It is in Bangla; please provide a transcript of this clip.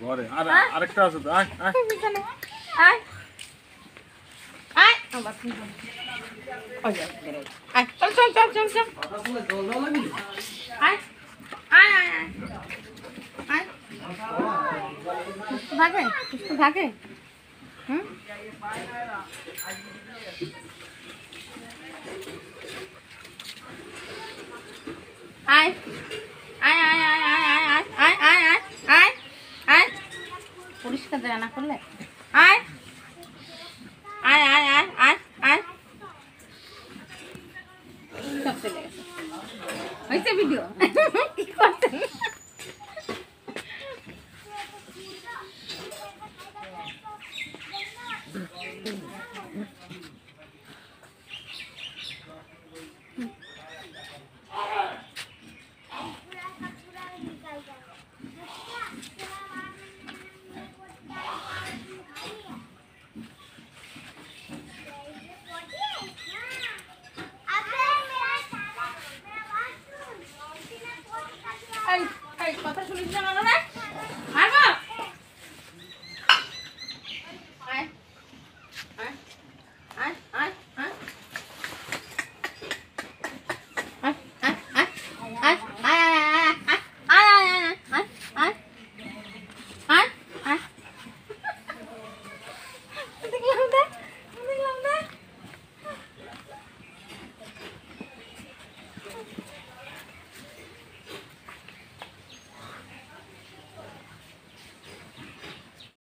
ঘরে আর আরেকটা আছে তো। আয় আয় পিছনে আয় আয় আবার পিছনে আয় আয় চল চল চল চল চল আয় আয় আয় আয় আয় ভাগে কিছু ভাগে হুম আয় আয় আয় আয় আয় আয় আয় আয় আয় আয় আয় পরিষ্কার জায়গা না করলে আয় আয় আয় আয় আয় আয় সব চলে গেছে হয়েছে ভিডিও কি করতেন কথা শুনিস না